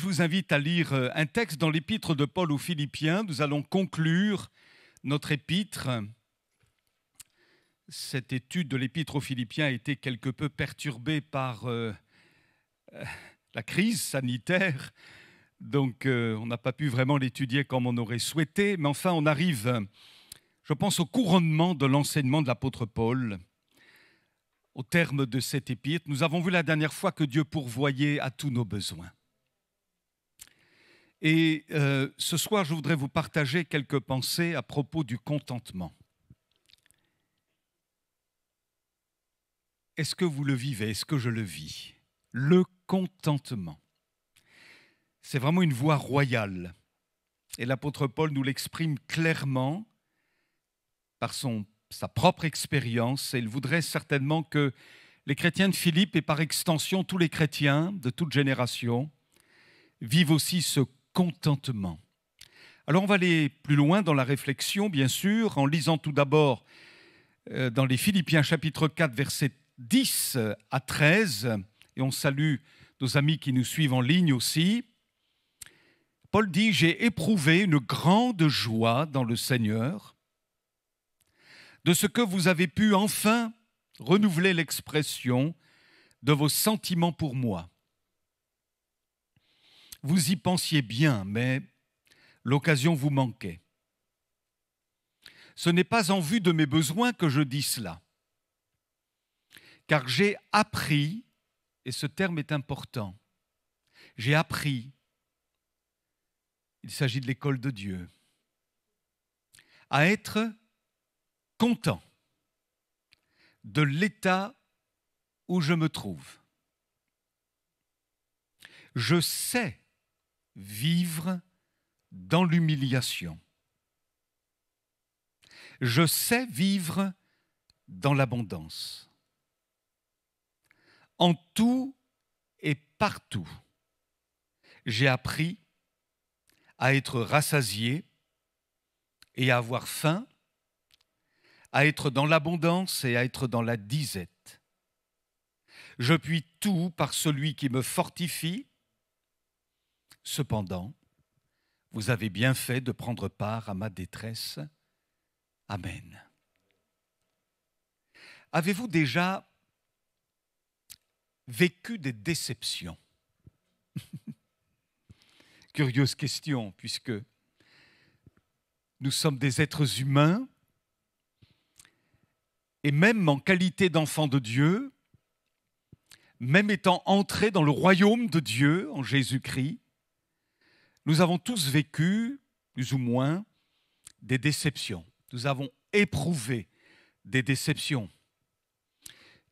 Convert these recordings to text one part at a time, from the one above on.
je vous invite à lire un texte dans l'épître de Paul aux Philippiens. Nous allons conclure notre épître. Cette étude de l'épître aux Philippiens a été quelque peu perturbée par la crise sanitaire. Donc, on n'a pas pu vraiment l'étudier comme on aurait souhaité. Mais enfin, on arrive, je pense, au couronnement de l'enseignement de l'apôtre Paul. Au terme de cette épître, nous avons vu la dernière fois que Dieu pourvoyait à tous nos besoins. Et ce soir, je voudrais vous partager quelques pensées à propos du contentement. Est-ce que vous le vivez? Est-ce que je le vis? Le contentement. C'est vraiment une voie royale. Et l'apôtre Paul nous l'exprime clairement par sa propre expérience. Et il voudrait certainement que les chrétiens de Philippe et par extension tous les chrétiens de toute génération vivent aussi ce contentement. Alors on va aller plus loin dans la réflexion, bien sûr, en lisant tout d'abord dans les Philippiens chapitre 4, versets 10 à 13, et on salue nos amis qui nous suivent en ligne aussi. Paul dit « J'ai éprouvé une grande joie dans le Seigneur, de ce que vous avez pu enfin renouveler l'expression de vos sentiments pour moi. Vous y pensiez bien, mais l'occasion vous manquait. Ce n'est pas en vue de mes besoins que je dis cela, car j'ai appris, et ce terme est important, j'ai appris, il s'agit de l'école de Dieu, à être content de l'état où je me trouve. Je sais vivre dans l'humiliation. Je sais vivre dans l'abondance. En tout et partout, j'ai appris à être rassasié et à avoir faim, à être dans l'abondance et à être dans la disette. Je puis tout par celui qui me fortifie. Cependant, vous avez bien fait de prendre part à ma détresse. Amen. Avez-vous déjà vécu des déceptions? Curieuse question, puisque nous sommes des êtres humains et même en qualité d'enfants de Dieu, même étant entrés dans le royaume de Dieu en Jésus-Christ, nous avons tous vécu, plus ou moins, des déceptions. Nous avons éprouvé des déceptions.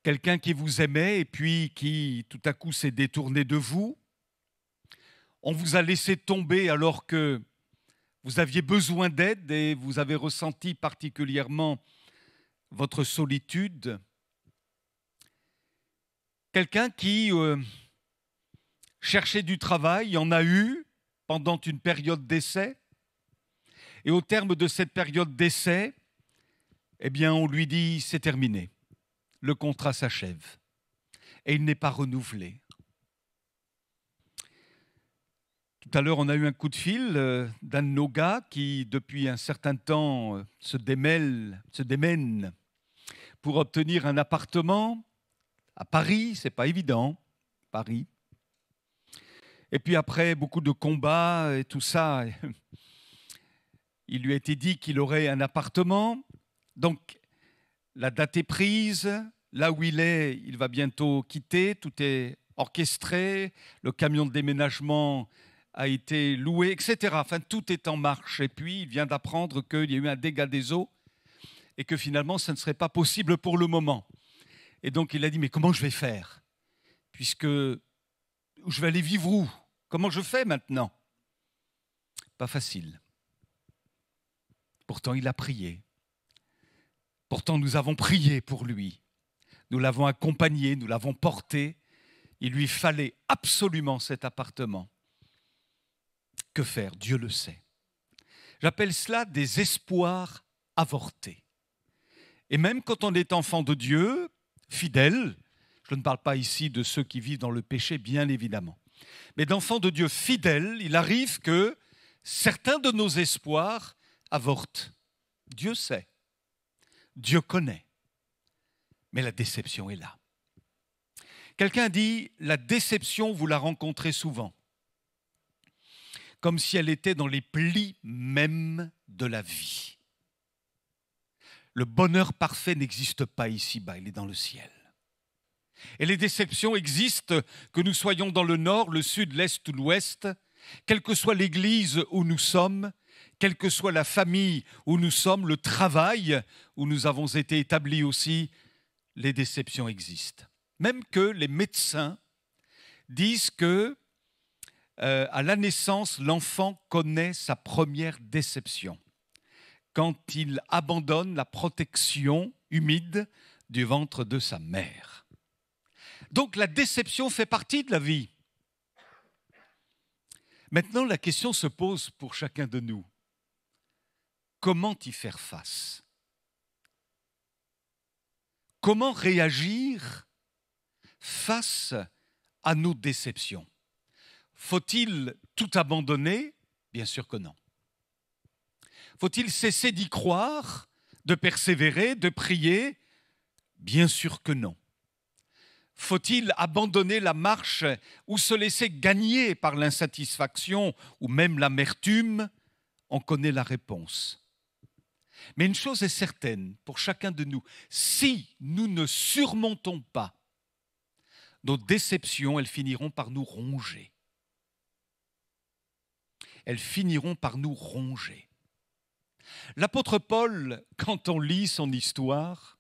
Quelqu'un qui vous aimait et puis qui tout à coup s'est détourné de vous. On vous a laissé tomber alors que vous aviez besoin d'aide et vous avez ressenti particulièrement votre solitude. Quelqu'un qui cherchait du travail, en a eu pendant une période d'essai. Et au terme de cette période d'essai, eh bien, on lui dit « c'est terminé, le contrat s'achève » et il n'est pas renouvelé. Tout à l'heure, on a eu un coup de fil d'un de nos gars qui, depuis un certain temps, se démène pour obtenir un appartement à Paris. C'est pas évident, Paris. Et puis après beaucoup de combats et tout ça, il lui a été dit qu'il aurait un appartement. Donc, la date est prise. Là où il est, il va bientôt quitter. Tout est orchestré. Le camion de déménagement a été loué, etc. Enfin, tout est en marche. Et puis, il vient d'apprendre qu'il y a eu un dégât des eaux et que finalement, ça ne serait pas possible pour le moment. Et donc, il a dit, mais comment je vais faire? Puisque je vais aller vivre où? Comment je fais maintenant? Pas facile. Pourtant, il a prié. Pourtant, nous avons prié pour lui. Nous l'avons accompagné, nous l'avons porté. Il lui fallait absolument cet appartement. Que faire? Dieu le sait. J'appelle cela des espoirs avortés. Et même quand on est enfant de Dieu, fidèle, je ne parle pas ici de ceux qui vivent dans le péché, bien évidemment. Mais d'enfants de Dieu fidèles, il arrive que certains de nos espoirs avortent. Dieu sait, Dieu connaît, mais la déception est là. Quelqu'un dit, la déception, vous la rencontrez souvent, comme si elle était dans les plis mêmes de la vie. Le bonheur parfait n'existe pas ici-bas, il est dans le ciel. Et les déceptions existent, que nous soyons dans le nord, le sud, l'est ou l'ouest, quelle que soit l'église où nous sommes, quelle que soit la famille où nous sommes, le travail où nous avons été établis aussi, les déceptions existent. Même que les médecins disent que à la naissance, l'enfant connaît sa première déception quand il abandonne la protection humide du ventre de sa mère. Donc la déception fait partie de la vie. Maintenant, la question se pose pour chacun de nous. Comment y faire face? Comment réagir face à nos déceptions? Faut-il tout abandonner? Bien sûr que non. Faut-il cesser d'y croire, de persévérer, de prier? Bien sûr que non. Faut-il abandonner la marche ou se laisser gagner par l'insatisfaction ou même l'amertume? On connaît la réponse. Mais une chose est certaine pour chacun de nous, si nous ne surmontons pas nos déceptions, elles finiront par nous ronger. Elles finiront par nous ronger. L'apôtre Paul, quand on lit son histoire,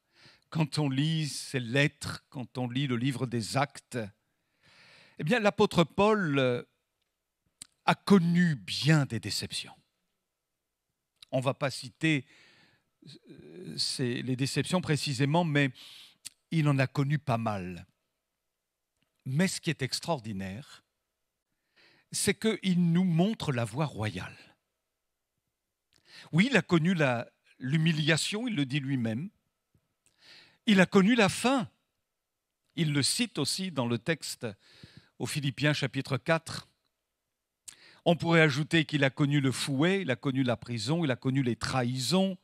quand on lit ses lettres, quand on lit le livre des Actes, eh bien l'apôtre Paul a connu bien des déceptions. On ne va pas citer les déceptions précisément, mais il en a connu pas mal. Mais ce qui est extraordinaire, c'est qu'il nous montre la voie royale. Oui, il a connu l'humiliation, il le dit lui-même. Il a connu la faim. Il le cite aussi dans le texte aux Philippiens chapitre 4. On pourrait ajouter qu'il a connu le fouet, il a connu la prison, il a connu les trahisons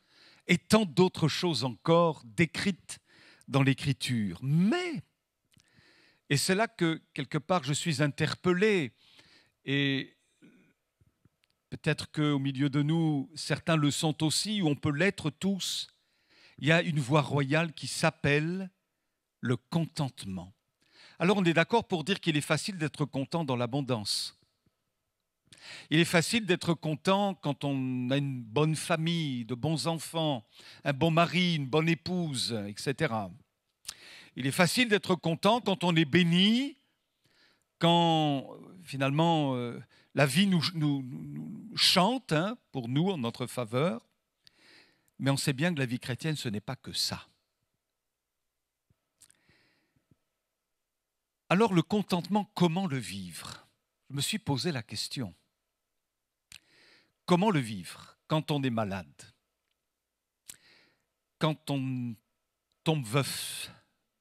et tant d'autres choses encore décrites dans l'Écriture. Mais, et c'est là que quelque part je suis interpellé, et peut-être qu'au milieu de nous, certains le sont aussi, ou on peut l'être tous, il y a une voie royale qui s'appelle le contentement. Alors on est d'accord pour dire qu'il est facile d'être content dans l'abondance. Il est facile d'être content quand on a une bonne famille, de bons enfants, un bon mari, une bonne épouse, etc. Il est facile d'être content quand on est béni, quand finalement la vie nous chante pour nous en notre faveur. Mais on sait bien que la vie chrétienne, ce n'est pas que ça. Alors le contentement, comment le vivre? Je me suis posé la question. Comment le vivre quand on est malade? Quand on tombe veuf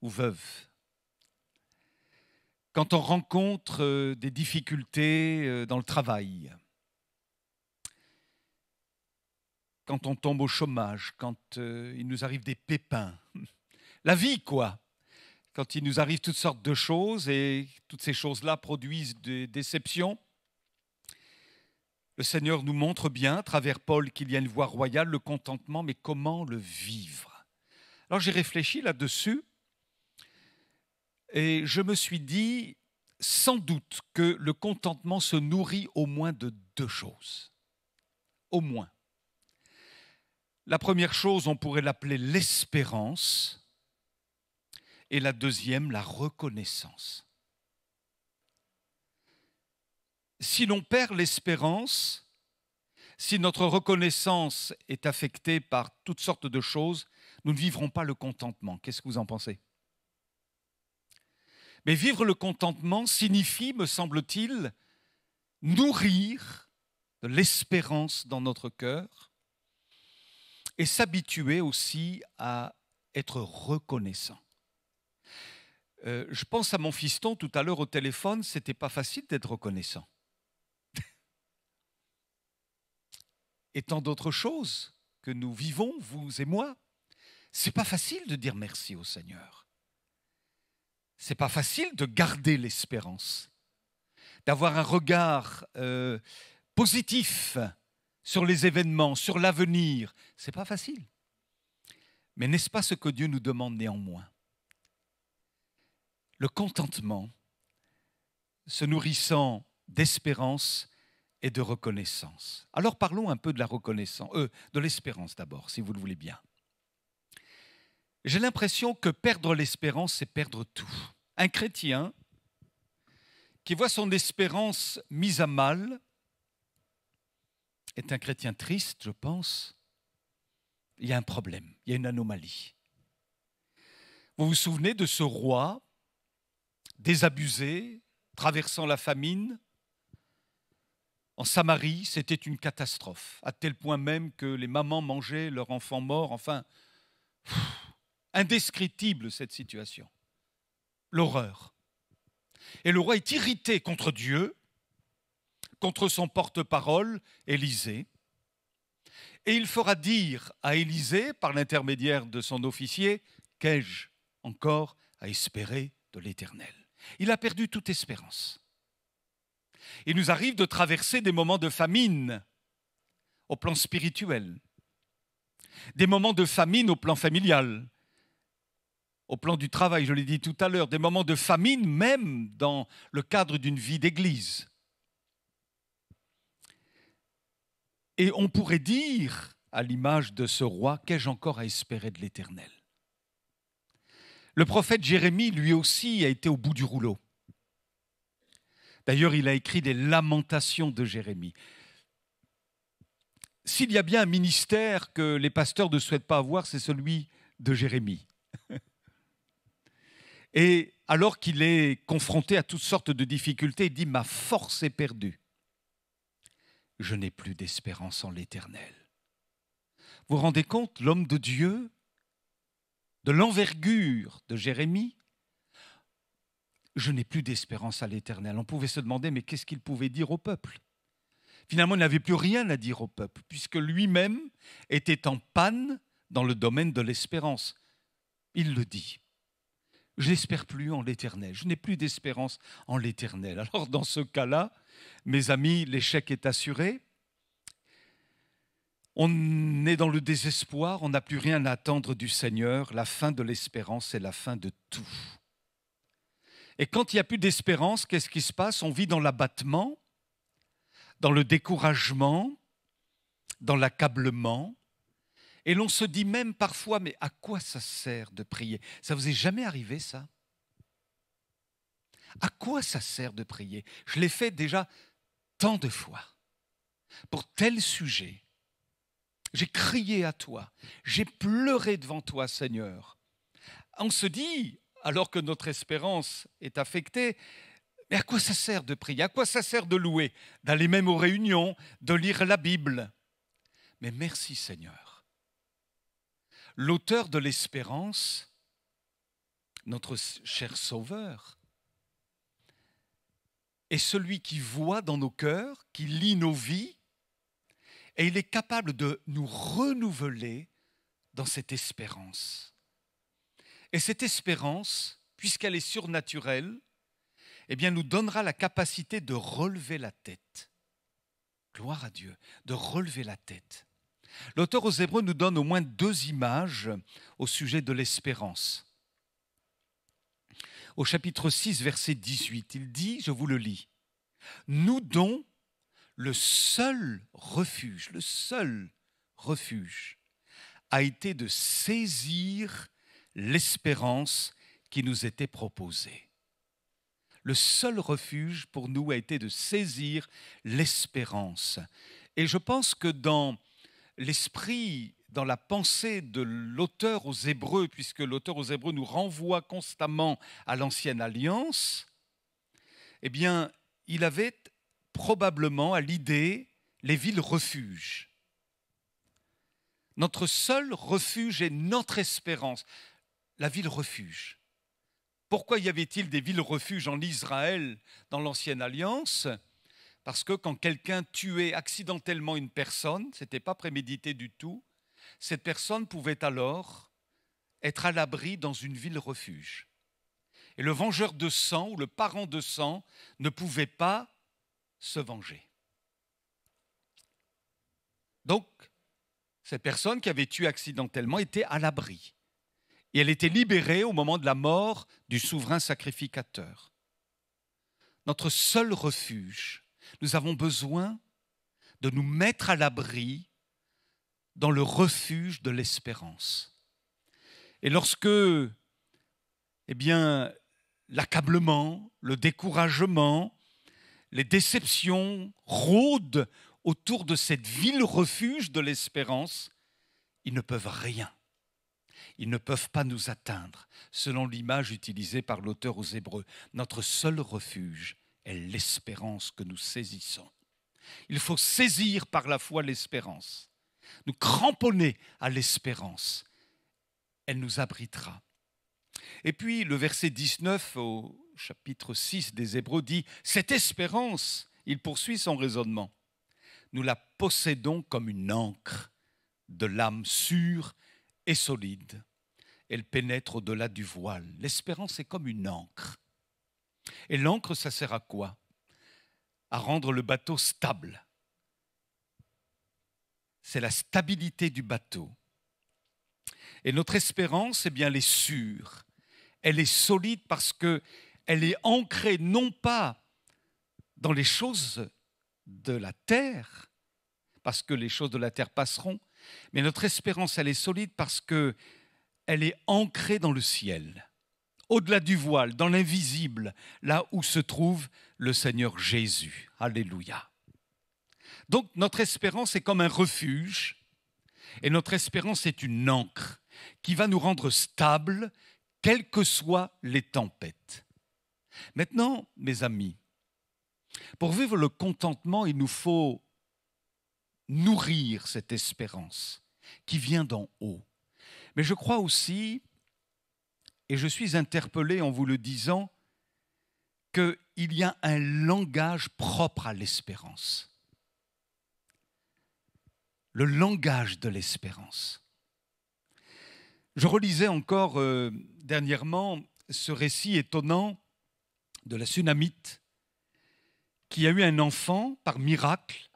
ou veuve? Quand on rencontre des difficultés dans le travail? Quand on tombe au chômage? Quand il nous arrive des pépins? La vie, quoi! Quand il nous arrive toutes sortes de choses et toutes ces choses-là produisent des déceptions. Le Seigneur nous montre bien, à travers Paul, qu'il y a une voie royale, le contentement, mais comment le vivre? Alors j'ai réfléchi là-dessus et je me suis dit, sans doute que le contentement se nourrit au moins de deux choses. Au moins. La première chose, on pourrait l'appeler l'espérance, et la deuxième, la reconnaissance. Si l'on perd l'espérance, si notre reconnaissance est affectée par toutes sortes de choses, nous ne vivrons pas le contentement. Qu'est-ce que vous en pensez? Mais vivre le contentement signifie, me semble-t-il, nourrir de l'espérance dans notre cœur et s'habituer aussi à être reconnaissant. Je pense à mon fiston tout à l'heure au téléphone, c'était pas facile d'être reconnaissant. Et tant d'autres choses que nous vivons, vous et moi, c'est pas facile de dire merci au Seigneur. C'est pas facile de garder l'espérance, d'avoir un regard positif sur les événements, sur l'avenir. C'est pas facile. Mais n'est-ce pas ce que Dieu nous demande néanmoins? Le contentement, se nourrissant d'espérance et de reconnaissance. Alors parlons un peu de la reconnaissance, de l'espérance d'abord, si vous le voulez bien. J'ai l'impression que perdre l'espérance, c'est perdre tout. Un chrétien qui voit son espérance mise à mal est un chrétien triste, je pense. Il y a un problème, il y a une anomalie. Vous vous souvenez de ce roi désabusé, traversant la famine? En Samarie, c'était une catastrophe, à tel point même que les mamans mangeaient leurs enfants morts. Enfin, indescriptible cette situation. L'horreur. Et le roi est irrité contre Dieu, contre son porte-parole, Élisée. Et il fera dire à Élisée, par l'intermédiaire de son officier, « Qu'ai-je encore à espérer de l'Éternel ?» Il a perdu toute espérance. Il nous arrive de traverser des moments de famine au plan spirituel, des moments de famine au plan familial, au plan du travail, je l'ai dit tout à l'heure, des moments de famine même dans le cadre d'une vie d'église. Et on pourrait dire, à l'image de ce roi, qu'ai-je encore à espérer de l'Éternel? Le prophète Jérémie, lui aussi, a été au bout du rouleau. D'ailleurs, il a écrit des lamentations de Jérémie. S'il y a bien un ministère que les pasteurs ne souhaitent pas avoir, c'est celui de Jérémie. Et alors qu'il est confronté à toutes sortes de difficultés, il dit « Ma force est perdue. Je n'ai plus d'espérance en l'Éternel. » Vous vous rendez compte, l'homme de Dieu, de l'envergure de Jérémie, je n'ai plus d'espérance à l'Éternel. On pouvait se demander, mais qu'est-ce qu'il pouvait dire au peuple? Finalement, il n'avait plus rien à dire au peuple, puisque lui-même était en panne dans le domaine de l'espérance. Il le dit. Je n'espère plus en l'Éternel, je n'ai plus d'espérance en l'Éternel. Alors dans ce cas-là, mes amis, l'échec est assuré. On est dans le désespoir, on n'a plus rien à attendre du Seigneur. La fin de l'espérance, c'est la fin de tout. Et quand il n'y a plus d'espérance, qu'est-ce qui se passe? On vit dans l'abattement, dans le découragement, dans l'accablement. Et l'on se dit même parfois, mais à quoi ça sert de prier? Ça vous est jamais arrivé, ça? À quoi ça sert de prier? Je l'ai fait déjà tant de fois. Pour tel sujet, j'ai crié à toi, j'ai pleuré devant toi, Seigneur. On se dit, alors que notre espérance est affectée, mais à quoi ça sert de prier? À quoi ça sert de louer? D'aller même aux réunions, de lire la Bible? Mais merci, Seigneur. L'auteur de l'espérance, notre cher Sauveur, est celui qui voit dans nos cœurs, qui lit nos vies, et il est capable de nous renouveler dans cette espérance. Et cette espérance, puisqu'elle est surnaturelle, eh bien, nous donnera la capacité de relever la tête. Gloire à Dieu, de relever la tête. L'auteur aux Hébreux nous donne au moins 2 images au sujet de l'espérance. Au chapitre 6, verset 18, il dit, je vous le lis, « Nous dont le seul refuge a été de saisir l'espérance qui nous était proposée. » Le seul refuge pour nous a été de saisir l'espérance. Et je pense que dans l'esprit, dans la pensée de l'auteur aux Hébreux, puisque l'auteur aux Hébreux nous renvoie constamment à l'ancienne alliance, eh bien, il avait probablement à l'idée les villes refuges. Notre seul refuge est notre espérance, la ville refuge. Pourquoi y avait-il des villes-refuges en Israël dans l'Ancienne Alliance? Parce que quand quelqu'un tuait accidentellement une personne, ce n'était pas prémédité du tout, cette personne pouvait alors être à l'abri dans une ville-refuge. Et le vengeur de sang ou le parent de sang ne pouvait pas se venger. Donc, cette personne qui avait tué accidentellement était à l'abri. Et elle était libérée au moment de la mort du souverain sacrificateur. Notre seul refuge, nous avons besoin de nous mettre à l'abri dans le refuge de l'espérance. Et lorsque, l'accablement, le découragement, les déceptions rôdent autour de cette ville refuge de l'espérance, ils ne peuvent rien. Ils ne peuvent pas nous atteindre, selon l'image utilisée par l'auteur aux Hébreux. Notre seul refuge est l'espérance que nous saisissons. Il faut saisir par la foi l'espérance, nous cramponner à l'espérance. Elle nous abritera. Et puis le verset 19 au chapitre 6 des Hébreux dit « Cette espérance », il poursuit son raisonnement, « nous la possédons comme une ancre de l'âme sûre et solide. Elle pénètre au-delà du voile. L'espérance est comme une ancre. Et l'ancre, ça sert à quoi? À rendre le bateau stable. C'est la stabilité du bateau. Et notre espérance, elle est sûre. Elle est solide parce qu'elle est ancrée non pas dans les choses de la terre, parce que les choses de la terre passeront, mais notre espérance, elle est solide parce qu'elle est ancrée dans le ciel, au-delà du voile, dans l'invisible, là où se trouve le Seigneur Jésus. Alléluia. Donc notre espérance est comme un refuge, et notre espérance est une ancre qui va nous rendre stables, quelles que soient les tempêtes. Maintenant, mes amis, pour vivre le contentement, il nous faut nourrir cette espérance qui vient d'en haut. Mais je crois aussi, et je suis interpellé en vous le disant, qu'il y a un langage propre à l'espérance. Le langage de l'espérance. Je relisais encore dernièrement ce récit étonnant de la Sunamite qui a eu un enfant par miracle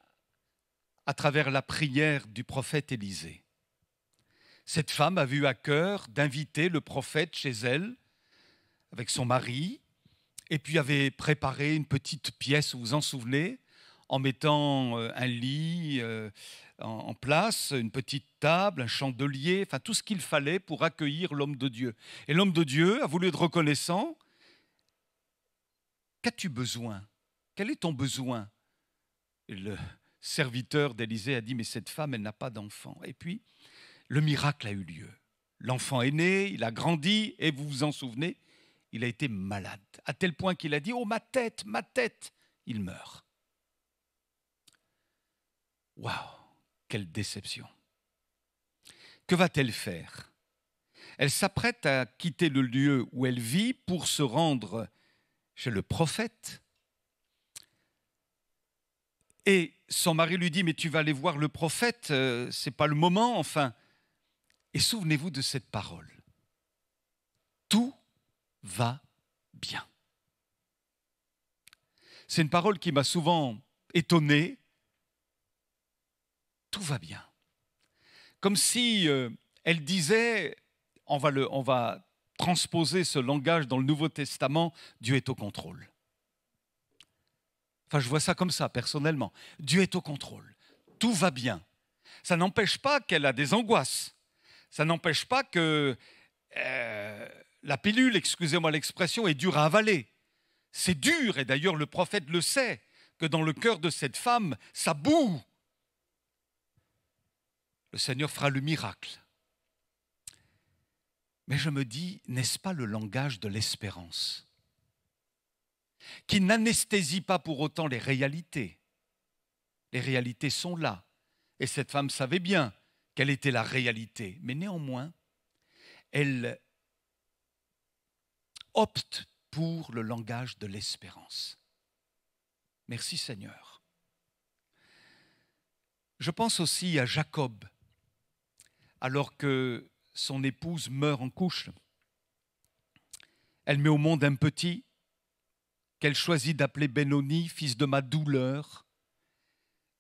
à travers la prière du prophète Élisée. Cette femme avait eu à cœur d'inviter le prophète chez elle avec son mari et puis avait préparé une petite pièce, vous vous en souvenez, en mettant un lit en place, une petite table, un chandelier, enfin tout ce qu'il fallait pour accueillir l'homme de Dieu. Et l'homme de Dieu a voulu être reconnaissant. Qu'as-tu besoin? Quel est ton besoin? Et le serviteur d'Élisée a dit, mais cette femme, elle n'a pas d'enfant. Et puis, le miracle a eu lieu. L'enfant est né, il a grandi, et vous vous en souvenez, il a été malade, à tel point qu'il a dit, oh ma tête, il meurt. Waouh, quelle déception. Que va-t-elle faire? Elle s'apprête à quitter le lieu où elle vit pour se rendre chez le prophète. Et son mari lui dit, mais tu vas aller voir le prophète, c'est pas le moment, enfin. Et souvenez-vous de cette parole. Tout va bien. C'est une parole qui m'a souvent étonné. Tout va bien. Comme si elle disait, on va transposer ce langage dans le Nouveau Testament, Dieu est au contrôle. Enfin, je vois ça comme ça, personnellement. Dieu est au contrôle. Tout va bien. Ça n'empêche pas qu'elle a des angoisses. Ça n'empêche pas que la pilule, excusez-moi l'expression, est dure à avaler. C'est dur, et d'ailleurs le prophète le sait, que dans le cœur de cette femme, ça boue. Le Seigneur fera le miracle. Mais je me dis, n'est-ce pas le langage de l'espérance qui n'anesthésie pas pour autant les réalités? Les réalités sont là. Et cette femme savait bien quelle était la réalité. Mais néanmoins, elle opte pour le langage de l'espérance. Merci Seigneur. Je pense aussi à Jacob, alors que son épouse meurt en couche. Elle met au monde un petit qu'elle choisit d'appeler Benoni, fils de ma douleur.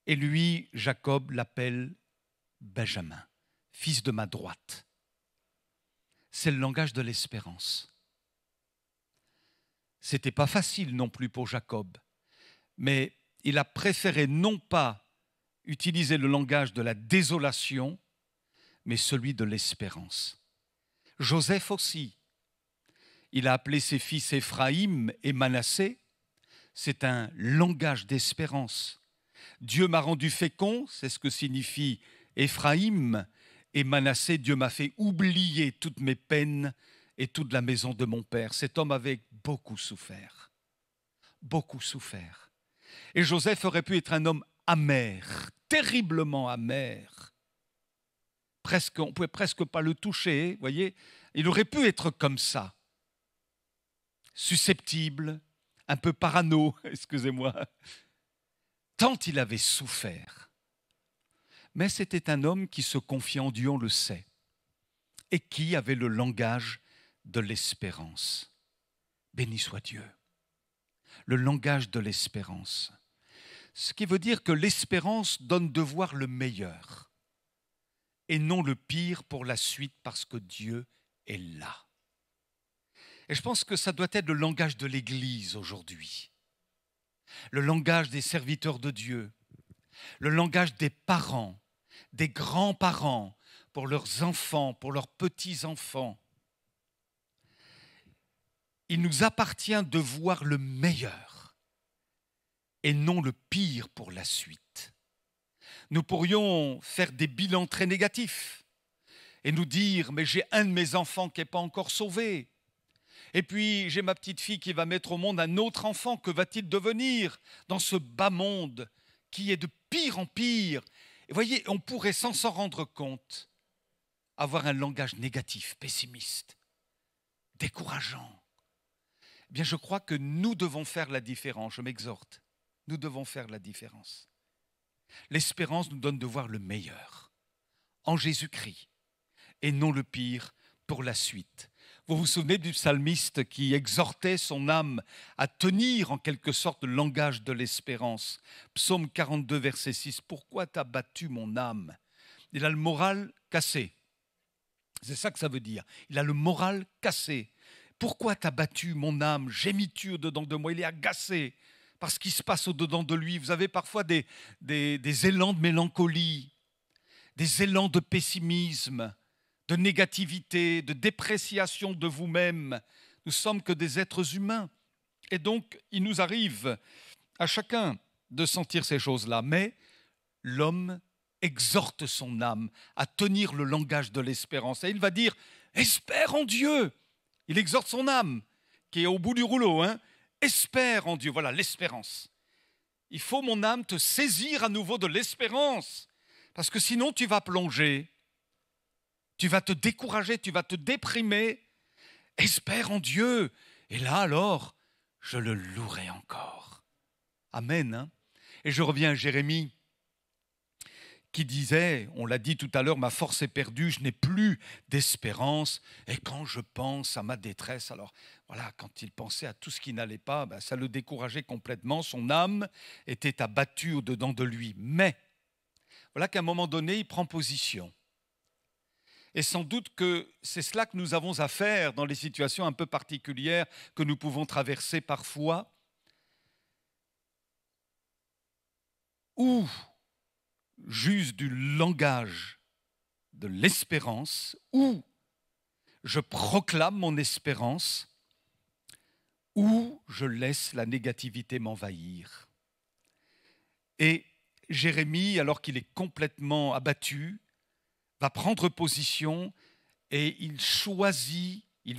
Et lui, Jacob, l'appelle Benjamin, fils de ma droite. C'est le langage de l'espérance. C'était pas facile non plus pour Jacob, mais il a préféré non pas utiliser le langage de la désolation, mais celui de l'espérance. Joseph aussi, il a appelé ses fils Éphraïm et Manassé. C'est un langage d'espérance. Dieu m'a rendu fécond, c'est ce que signifie Éphraïm, et Manassé, Dieu m'a fait oublier toutes mes peines et toute la maison de mon père. Cet homme avait beaucoup souffert. Beaucoup souffert. Et Joseph aurait pu être un homme amer, terriblement amer. On ne pouvait presque pas le toucher, voyez. Il aurait pu être comme ça. Susceptible, un peu parano, excusez-moi. Tant il avait souffert. Mais c'était un homme qui se confiait en Dieu, on le sait, et qui avait le langage de l'espérance. Béni soit Dieu. Le langage de l'espérance. Ce qui veut dire que l'espérance donne de voir le meilleur et non le pire pour la suite parce que Dieu est là. Et je pense que ça doit être le langage de l'Église aujourd'hui. Le langage des serviteurs de Dieu. Le langage des parents, des grands-parents pour leurs enfants, pour leurs petits-enfants. Il nous appartient de voir le meilleur et non le pire pour la suite. Nous pourrions faire des bilans très négatifs et nous dire « mais j'ai un de mes enfants qui n'est pas encore sauvé ». Et puis j'ai ma petite fille qui va mettre au monde un autre enfant. Que va-t-il devenir dans ce bas monde qui est de pire en pire? Et voyez, on pourrait sans s'en rendre compte avoir un langage négatif, pessimiste, décourageant. Eh bien, je crois que nous devons faire la différence. Je m'exhorte. Nous devons faire la différence. L'espérance nous donne de voir le meilleur en Jésus-Christ et non le pire pour la suite. Vous vous souvenez du psalmiste qui exhortait son âme à tenir en quelque sorte le langage de l'espérance. Psaume 42, verset 6. « Pourquoi t'as battu mon âme ?» Il a le moral cassé. C'est ça que ça veut dire. Il a le moral cassé. « Pourquoi t'as battu mon âme ?» Gémis-tu au-dedans de moi. Il est agacé par ce qui se passe au-dedans de lui. Vous avez parfois des élans de mélancolie, des élans de pessimisme, de négativité, de dépréciation de vous-même. Nous sommes que des êtres humains. Et donc, il nous arrive à chacun de sentir ces choses-là. Mais l'homme exhorte son âme à tenir le langage de l'espérance. Et il va dire, espère en Dieu. Il exhorte son âme, qui est au bout du rouleau. Espère en Dieu. Voilà, l'espérance. Il faut, mon âme, te saisir à nouveau de l'espérance. Parce que sinon, tu vas plonger. Tu vas te décourager, tu vas te déprimer. Espère en Dieu. Et là, alors, je le louerai encore. Amen. Et je reviens à Jérémie qui disait, on l'a dit tout à l'heure, ma force est perdue, je n'ai plus d'espérance. Et quand je pense à ma détresse, alors voilà, quand il pensait à tout ce qui n'allait pas, ça le décourageait complètement. Son âme était abattue au-dedans de lui. Mais voilà qu'à un moment donné, il prend position. Et sans doute que c'est cela que nous avons à faire dans les situations un peu particulières que nous pouvons traverser parfois, où j'use du langage de l'espérance, où je proclame mon espérance, où je laisse la négativité m'envahir. Et Jérémie, alors qu'il est complètement abattu, va prendre position et il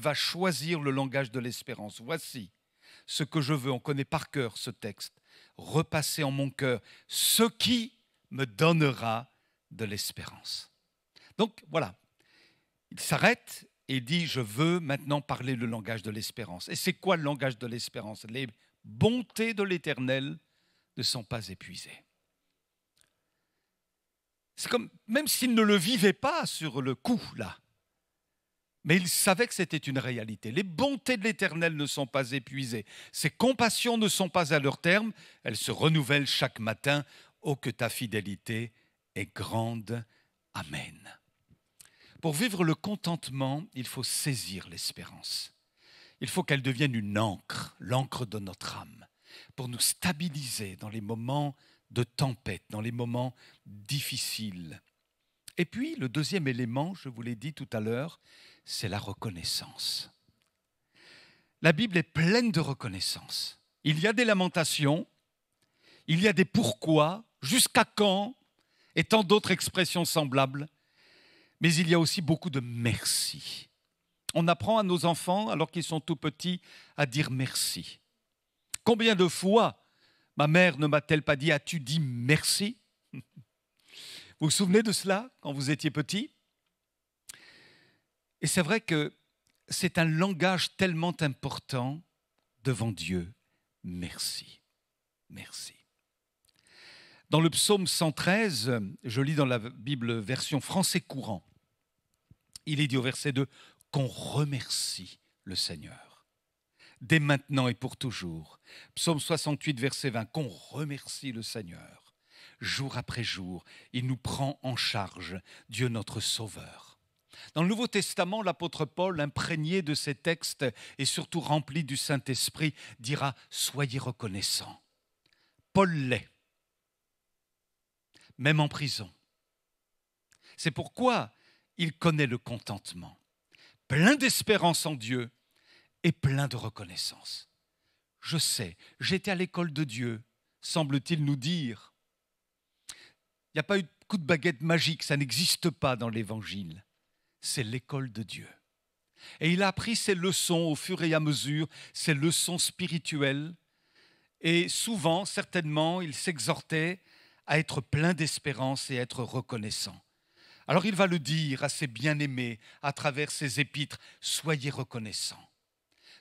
va choisir le langage de l'espérance. Voici ce que je veux, on connaît par cœur ce texte, repasser en mon cœur ce qui me donnera de l'espérance. Donc voilà, il s'arrête Et il dit, je veux maintenant parler le langage de l'espérance. Et c'est quoi le langage de l'espérance? Les bontés de l'Éternel ne sont pas épuisées. C'est comme, même s'il ne le vivait pas sur le coup, là, mais il savait que c'était une réalité. Les bontés de l'Éternel ne sont pas épuisées. Ses compassions ne sont pas à leur terme. Elles se renouvellent chaque matin. Oh, que ta fidélité est grande. Amen. Pour vivre le contentement, il faut saisir l'espérance. Il faut qu'elle devienne une encre, l'encre de notre âme, pour nous stabiliser dans les moments de tempête, dans les moments difficiles. Et puis, le deuxième élément, je vous l'ai dit tout à l'heure, c'est la reconnaissance. La Bible est pleine de reconnaissance. Il y a des lamentations, il y a des pourquoi, jusqu'à quand, et tant d'autres expressions semblables, mais il y a aussi beaucoup de merci. On apprend à nos enfants, alors qu'ils sont tout petits, à dire merci. Combien de fois ma mère ne m'a-t-elle pas dit « As-tu dit merci ?» Vous vous souvenez de cela quand vous étiez petit? Et c'est vrai que c'est un langage tellement important devant Dieu. Merci. Merci. Dans le psaume 113, je lis dans la Bible version français courant, il est dit au verset 2 qu'on remercie le Seigneur, dès maintenant et pour toujours. Psaume 68, verset 20, qu'on remercie le Seigneur. Jour après jour, il nous prend en charge, Dieu notre Sauveur. Dans le Nouveau Testament, l'apôtre Paul, imprégné de ces textes et surtout rempli du Saint-Esprit, dira « Soyez reconnaissants ». Paul l'est, même en prison. C'est pourquoi il connaît le contentement, plein d'espérance en Dieu et plein de reconnaissance. Je sais, j'étais à l'école de Dieu, semble-t-il nous dire. Il n'y a pas eu de coup de baguette magique, ça n'existe pas dans l'Évangile. C'est l'école de Dieu. Et il a appris ses leçons au fur et à mesure, ses leçons spirituelles. Et souvent, certainement, il s'exhortait à être plein d'espérance et à être reconnaissant. Alors il va le dire à ses bien-aimés à travers ses épîtres, soyez reconnaissants.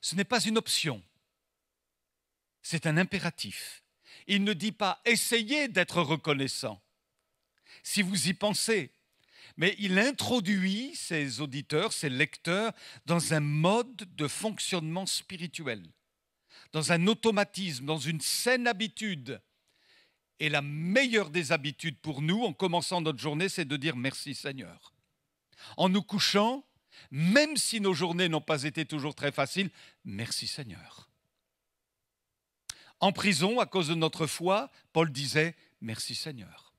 Ce n'est pas une option, c'est un impératif. Il ne dit pas essayez d'être reconnaissant, si vous y pensez. Mais il introduit ses auditeurs, ses lecteurs, dans un mode de fonctionnement spirituel, dans un automatisme, dans une saine habitude. Et la meilleure des habitudes pour nous, en commençant notre journée, c'est de dire merci Seigneur. En nous couchant, même si nos journées n'ont pas été toujours très faciles, merci Seigneur. En prison, à cause de notre foi, Paul disait merci Seigneur.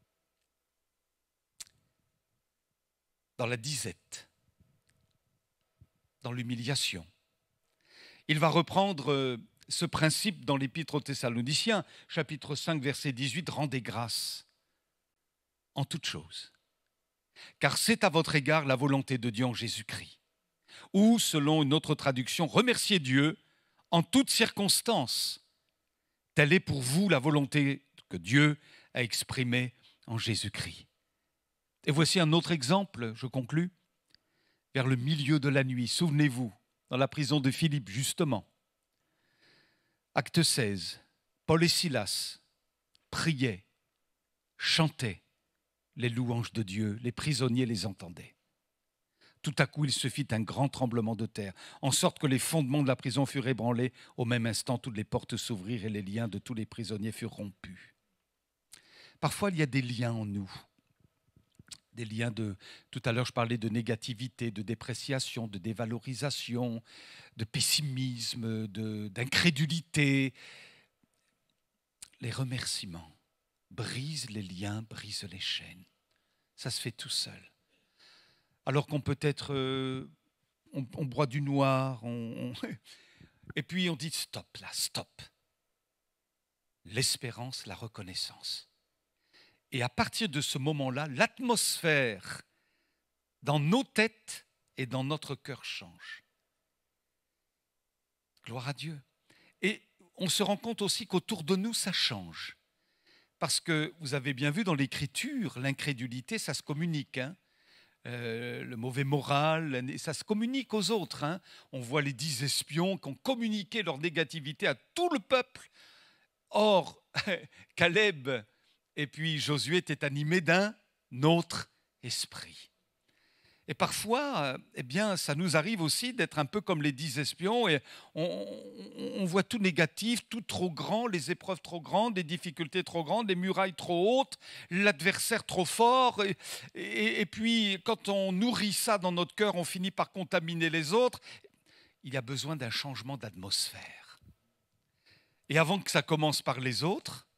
Dans la disette, dans l'humiliation. Il va reprendre ce principe dans l'Épître aux Thessaloniciens, chapitre 5, verset 18, « Rendez grâce en toutes choses, car c'est à votre égard la volonté de Dieu en Jésus-Christ. » Ou, selon une autre traduction, « Remerciez Dieu en toutes circonstances. Telle est pour vous la volonté que Dieu a exprimée en Jésus-Christ. » Et voici un autre exemple, je conclus, vers le milieu de la nuit. Souvenez-vous, dans la prison de Philippe, justement. Acte 16, Paul et Silas priaient, chantaient les louanges de Dieu, les prisonniers les entendaient. Tout à coup, il se fit un grand tremblement de terre, en sorte que les fondements de la prison furent ébranlés. Au même instant, toutes les portes s'ouvrirent et les liens de tous les prisonniers furent rompus. Parfois, il y a des liens en nous. Des liens de, tout à l'heure je parlais de négativité, de dépréciation, de dévalorisation, de pessimisme, d'incrédulité. Les remerciements brisent les liens, brisent les chaînes. Ça se fait tout seul. Alors qu'on peut être, on boit du noir, et puis on dit stop là, stop. L'espérance, la reconnaissance. Et à partir de ce moment-là, l'atmosphère dans nos têtes et dans notre cœur change. Gloire à Dieu. Et on se rend compte aussi qu'autour de nous, ça change. Parce que vous avez bien vu dans l'Écriture, l'incrédulité, ça se communique. le mauvais moral, et ça se communique aux autres. Hein. On voit les 10 espions qui ont communiqué leur négativité à tout le peuple. Or, Caleb et puis Josué étaient animés d'un autre esprit. Et parfois, eh bien, ça nous arrive aussi d'être un peu comme les 10 espions et on voit tout négatif, tout trop grand, les épreuves trop grandes, les difficultés trop grandes, les murailles trop hautes, l'adversaire trop fort. Et puis, quand on nourrit ça dans notre cœur, on finit par contaminer les autres. Il y a besoin d'un changement d'atmosphère. Et avant que ça commence par les autres,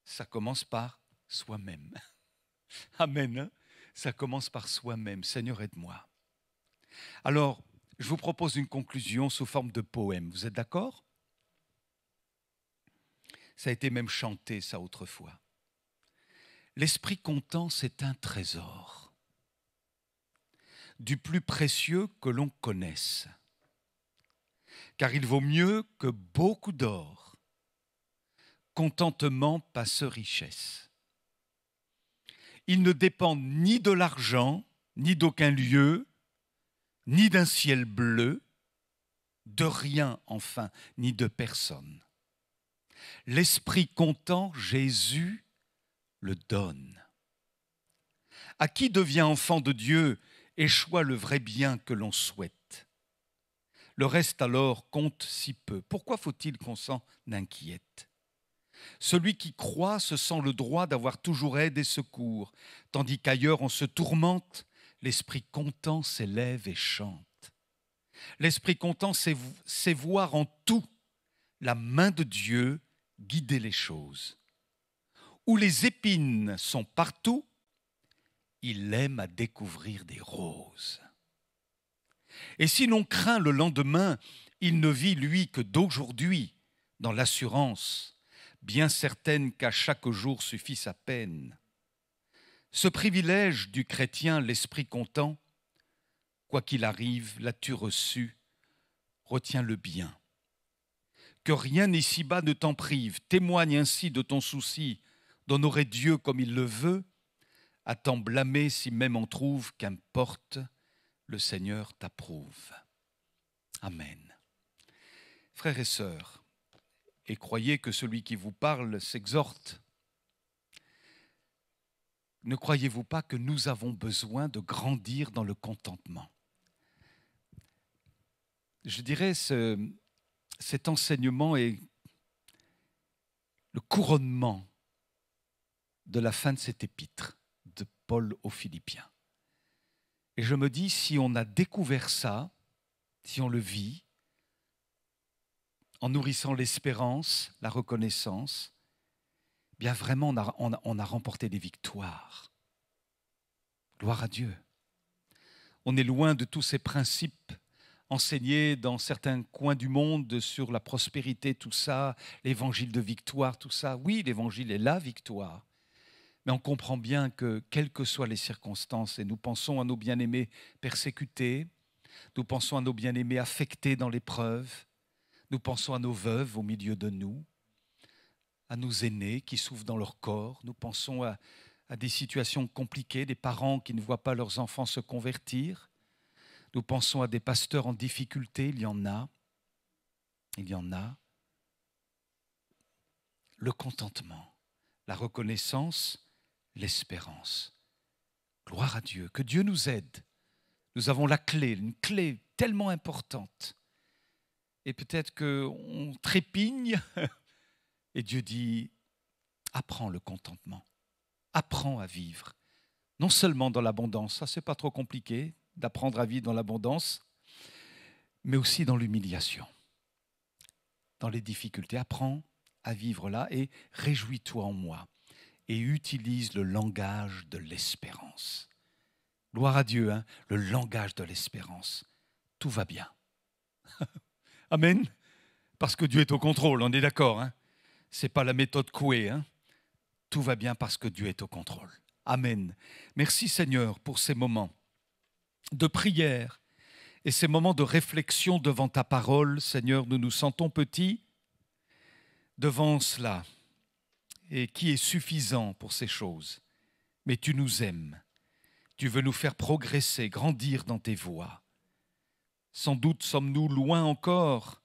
ça commence par soi-même. Amen. Hein? Ça commence par soi-même. Seigneur, aide-moi. Alors, je vous propose une conclusion sous forme de poème. Vous êtes d'accord? Ça a été même chanté, ça, autrefois. L'esprit content, c'est un trésor, du plus précieux que l'on connaisse, car il vaut mieux que beaucoup d'or. Contentement passe richesse. Il ne dépend ni de l'argent, ni d'aucun lieu, ni d'un ciel bleu, de rien enfin, ni de personne. L'esprit content, Jésus le donne. À qui devient enfant de Dieu et choisit le vrai bien que l'on souhaite. Le reste alors compte si peu. Pourquoi faut-il qu'on s'en inquiète ? Celui qui croit se sent le droit d'avoir toujours aide et secours, tandis qu'ailleurs on se tourmente, l'esprit content s'élève et chante. L'esprit content, c'est voir en tout la main de Dieu guider les choses. Où les épines sont partout, il aime à découvrir des roses. Et si l'on craint le lendemain, il ne vit, lui, que d'aujourd'hui, dans l'assurance, bien certaine qu'à chaque jour suffit sa peine. Ce privilège du chrétien, l'esprit content, quoi qu'il arrive, l'as-tu reçu, retiens le bien. Que rien ici-bas ne t'en prive, témoigne ainsi de ton souci, d'honorer Dieu comme il le veut, à t'en blâmer si même on trouve, qu'importe, le Seigneur t'approuve. Amen. Frères et sœurs, et croyez que celui qui vous parle s'exhorte. Ne croyez-vous pas que nous avons besoin de grandir dans le contentement? Je dirais cet enseignement est le couronnement de la fin de cet épître de Paul aux Philippiens. Et je me dis, si on a découvert ça, si on le vit, en nourrissant l'espérance, la reconnaissance, bien vraiment on a remporté des victoires. Gloire à Dieu. On est loin de tous ces principes enseignés dans certains coins du monde sur la prospérité, tout ça, l'évangile de victoire, tout ça. Oui, l'évangile est la victoire. Mais on comprend bien que, quelles que soient les circonstances, et nous pensons à nos bien-aimés persécutés, nous pensons à nos bien-aimés affectés dans l'épreuve, nous pensons à nos veuves au milieu de nous, à nos aînés qui souffrent dans leur corps, nous pensons à des situations compliquées, des parents qui ne voient pas leurs enfants se convertir, nous pensons à des pasteurs en difficulté, il y en a. Le contentement, la reconnaissance, l'espérance. Gloire à Dieu, que Dieu nous aide. Nous avons la clé, une clé tellement importante. Et peut-être qu'on trépigne et Dieu dit, apprends le contentement, apprends à vivre. Non seulement dans l'abondance, ça c'est pas trop compliqué d'apprendre à vivre dans l'abondance, mais aussi dans l'humiliation, dans les difficultés. Apprends à vivre là et réjouis-toi en moi et utilise le langage de l'espérance. Gloire à Dieu, hein, le langage de l'espérance. Tout va bien. Amen. Parce que Dieu est au contrôle, on est d'accord. Hein? Ce n'est pas la méthode Coué. Hein? Tout va bien parce que Dieu est au contrôle. Amen. Merci Seigneur pour ces moments de prière et ces moments de réflexion devant ta parole. Seigneur, nous nous sentons petits devant cela. Et qui est suffisant pour ces choses. Mais tu nous aimes. Tu veux nous faire progresser, grandir dans tes voies. Sans doute sommes-nous loin encore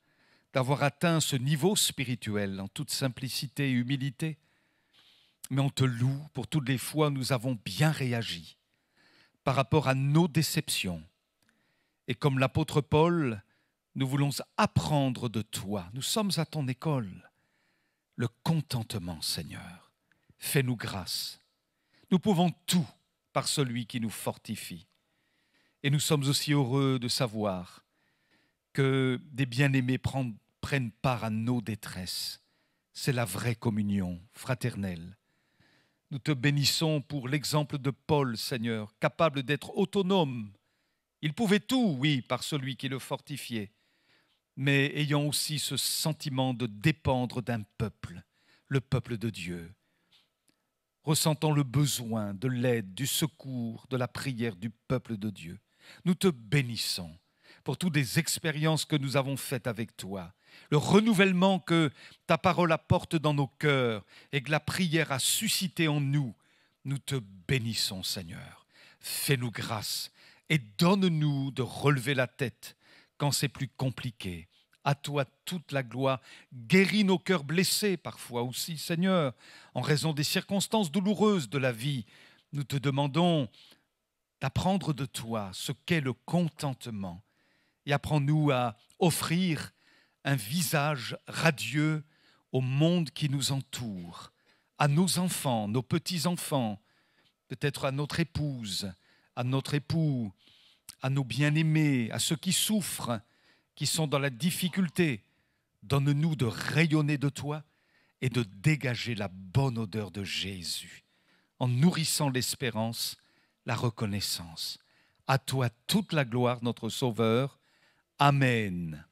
d'avoir atteint ce niveau spirituel en toute simplicité et humilité, mais on te loue pour toutes les fois où nous avons bien réagi par rapport à nos déceptions. Et comme l'apôtre Paul, nous voulons apprendre de toi. Nous sommes à ton école. Le contentement, Seigneur. Fais-nous grâce. Nous pouvons tout par celui qui nous fortifie. Et nous sommes aussi heureux de savoir que des bien-aimés prennent part à nos détresses. C'est la vraie communion fraternelle. Nous te bénissons pour l'exemple de Paul, Seigneur, capable d'être autonome. Il pouvait tout, oui, par celui qui le fortifiait, mais ayant aussi ce sentiment de dépendre d'un peuple, le peuple de Dieu, ressentant le besoin de l'aide, du secours, de la prière du peuple de Dieu. Nous te bénissons pour toutes les expériences que nous avons faites avec toi, le renouvellement que ta parole apporte dans nos cœurs et que la prière a suscité en nous. Nous te bénissons, Seigneur. Fais-nous grâce et donne-nous de relever la tête quand c'est plus compliqué. À toi toute la gloire. Guéris nos cœurs blessés parfois aussi, Seigneur, en raison des circonstances douloureuses de la vie. Nous te demandons d'apprendre de toi ce qu'est le contentement et apprends-nous à offrir un visage radieux au monde qui nous entoure, à nos enfants, nos petits-enfants, peut-être à notre épouse, à notre époux, à nos bien-aimés, à ceux qui souffrent, qui sont dans la difficulté. Donne-nous de rayonner de toi et de dégager la bonne odeur de Jésus, en nourrissant l'espérance, la reconnaissance. À toi toute la gloire, notre Sauveur. Amen.